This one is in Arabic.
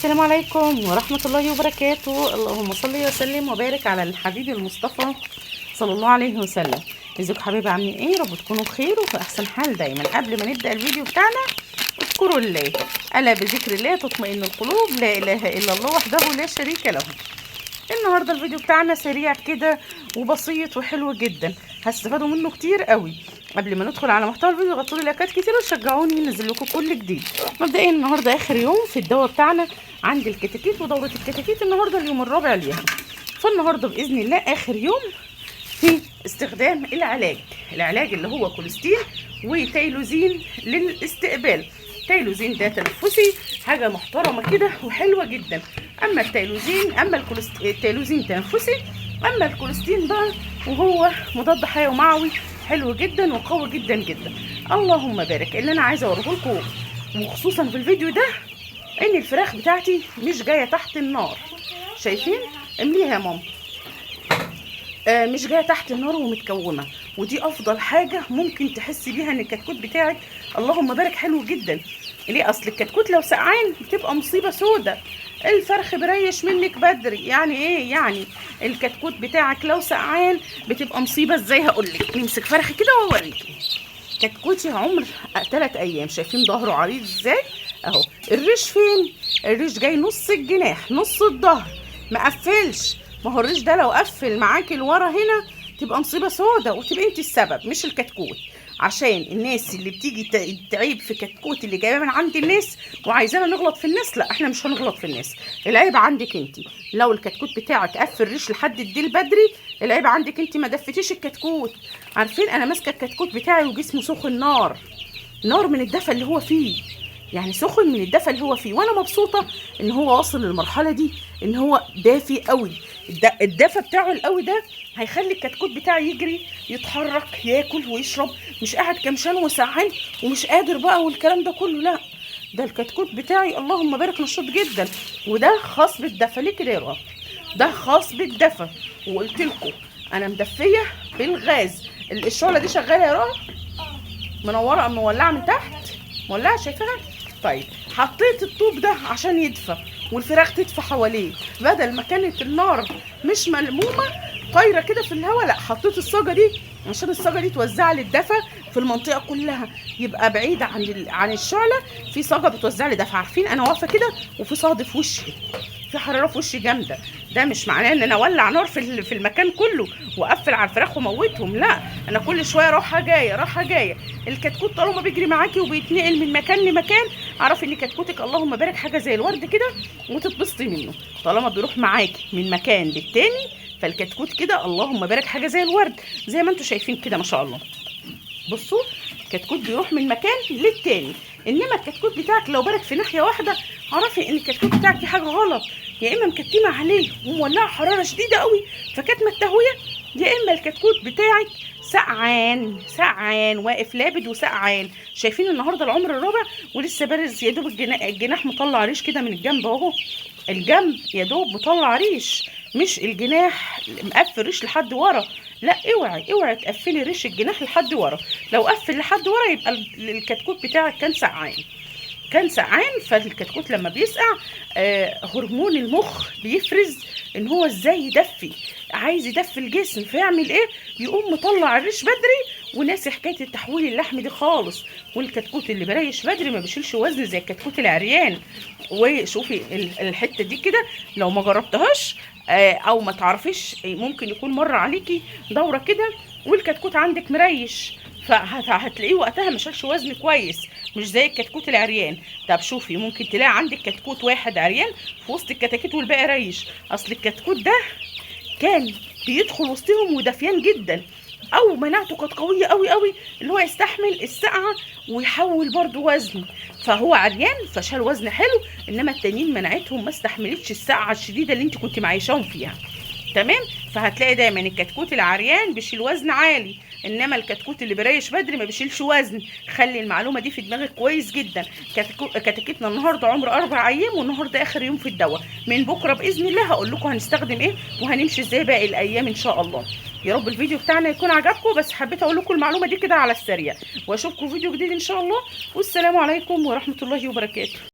السلام عليكم ورحمة الله وبركاته. اللهم صل وسلم وبارك على الحبيب المصطفى صلى الله عليه وسلم. ازيكم حبايبي، عاملين ايه؟ رب تكونوا بخير وفي احسن حال دايما. قبل ما نبدأ الفيديو بتاعنا اذكروا الله، الا بذكر الله تطمئن القلوب، لا اله الا الله وحده لا شريك له. النهارده الفيديو بتاعنا سريع كده وبسيط وحلو جدا، هتستفادوا منه كتير قوي. قبل ما ندخل على محتوى الفيديو غطوا لي لايكات كتير وشجعوني انزل لكم كل جديد. مبدئيا النهارده اخر يوم في الدواء بتاعنا عند الكتاكيت، ودوره الكتاكيت النهارده اليوم الرابع ليها. فالنهارده باذن الله اخر يوم في استخدام العلاج اللي هو كوليستين وتايلوزين للاستقبال. تايلوزين ده تنفسي، حاجه محترمه كده وحلوه جدا. اما التايلوزين تنفسي، اما الكوليستين بقى وهو مضاد حيوي حلو جدا وقوي جدا جدا. اللهم بارك. اللي انا عايزه اوريه لكم وخصوصا في الفيديو ده ان الفراخ بتاعتي مش جايه تحت النار، شايفين؟ امليها يا ماما. مش جايه تحت النار ومتكومه، ودي افضل حاجه ممكن تحسي بيها ان الكتكوت بتاعك اللهم بارك حلو جدا. ليه؟ اصل الكتكوت لو سقعان بتبقى مصيبه سودة. الفرخ بريش منك بدري. يعني ايه؟ يعني الكتكوت بتاعك لو سقعان بتبقى مصيبه. ازاي؟ هقولك. نمسك فرخي كده واوريكي. كتكوتي عمر 3 ايام، شايفين ظهره عريض ازاي اهو. الريش فين؟ الريش جاي نص الجناح نص الظهر، مقفلش. ما هو الريش ده لو قفل معاكي لورا هنا تبقى مصيبه سودا، وتبقى انت السبب مش الكتكوت. عشان الناس اللي بتيجي تعيب في كتكوت اللي جايه من عند الناس وعايزانا نغلط في الناس، لا احنا مش هنغلط في الناس. العيب عندك انت. لو الكتكوت بتاعك قفل ريش لحد الديل بدري، العيب عندك انت، ما دفتيش الكتكوت. عارفين انا ماسكه الكتكوت بتاعي وجسمه سخن نار من الدفى اللي هو فيه، يعني سخن من الدفى اللي هو فيه، وانا مبسوطه ان هو واصل للمرحله دي، ان هو دافي قوي. الدفى بتاعه القوي ده هيخلي الكتكوت بتاعي يجري يتحرك ياكل ويشرب، مش قاعد كمشان وسعان ومش قادر بقى والكلام ده كله. لا، ده الكتكوت بتاعي اللهم بارك نشيط جدا، وده خاص بالدفى. ليه كده يا رب؟ ده خاص بالدفى. وقلت لكم انا مدفيه بالغاز. الشعله دي شغاله يا رب؟ منوره مولعه من تحت، مولعه، شايفاها؟ طيب حطيت الطوب ده عشان يدفى والفراخ تدفى حواليه، بدل ما كانت النار مش ملمومه طايره كده في الهواء، لا حطيت الصاجه دي عشان الصاجه دي توزع لي الدفى في المنطقه كلها، يبقى بعيد عن الشعله. في صاجه بتوزع لي دفى. عارفين انا واقفه كده وفي صهد في وشي، في حراره في وشي جامده. ده مش معناه ان انا اولع نار في المكان كله واقفل على الفراخ وموتهم، لا، انا كل شويه رايحه جايه. الكتكوت طالما بيجري معاكي وبيتنقل من مكان لمكان، اعرفي ان كتكوتك اللهم بارك حاجه زي الورد كده وتتبسطي منه. طالما بيروح معاكي من مكان للتاني فالكتكوت كده اللهم بارك حاجه زي الورد، زي ما انتم شايفين كده ما شاء الله. بصوا، الكتكوت بيروح من مكان للتاني. انما الكتكوت بتاعك لو بارك في ناحيه واحده، اعرفي ان الكتكوت بتاعك في حاجه غلط. يا اما مكتمه عليه ومولعه حراره شديده قوي فكاتمه التهويه، يا اما الكتكوت بتاعك سقعان واقف لابد وسقعان. شايفين النهارده العمر الرابع ولسه بارز يا دوب الجناح مطلع ريش كده من الجنب اهو. الجنب يا دوب مطلع ريش، مش الجناح مقفل ريش لحد ورا. لا، اوعي تقفلي ريش الجناح لحد ورا. لو قفل لحد ورا يبقى الكتكوت بتاعك كان سقعان. فالكتكوت لما بيسقع هرمون المخ بيفرز ان هو ازاي يدفي، عايز يدفي الجسم، فيعمل ايه؟ يقوم مطلع الريش بدري وناسي حكايه التحويل اللحمي دي خالص. والكتكوت اللي بريش بدري ما بيشيلش وزن زي الكتكوت العريان. وشوفي الحته دي كده لو ما جربتهاش او ما تعرفيش، ممكن يكون مر عليكي دوره كده والكتكوت عندك مريش، فهتلاقيه وقتها ما شالش وزن كويس، مش زي الكتكوت العريان. طب شوفي، ممكن تلاقي عندك كتكوت واحد عريان في وسط الكتاكيت والباقي ريش. اصل الكتكوت ده كان بيدخل وسطهم ودافيان جدا، او مناعته كانت قويه قوي اللي هو يستحمل السقعه ويحول برضو وزن، فهو عريان فشال وزن حلو. انما التانيين مناعتهم ما استحملتش السقعه الشديده اللي انت كنت معيشاهم فيها. تمام؟ فهتلاقي دايما الكتكوت العريان بيشيل وزن عالي، انما الكتكوت اللي بريش بدري ما بيشيلش وزن. خلي المعلومه دي في دماغك كويس جدا. كتاكيتنا النهارده عمر 4 ايام، والنهارده اخر يوم في الدواء. من بكره باذن الله هقول لكم هنستخدم ايه وهنمشي ازاي باقي الايام ان شاء الله. يا رب الفيديو بتاعنا يكون عجبكم، بس حبيت اقول لكم المعلومه دي كده على السريع، واشوفكم فيديو جديد ان شاء الله. والسلام عليكم ورحمه الله وبركاته.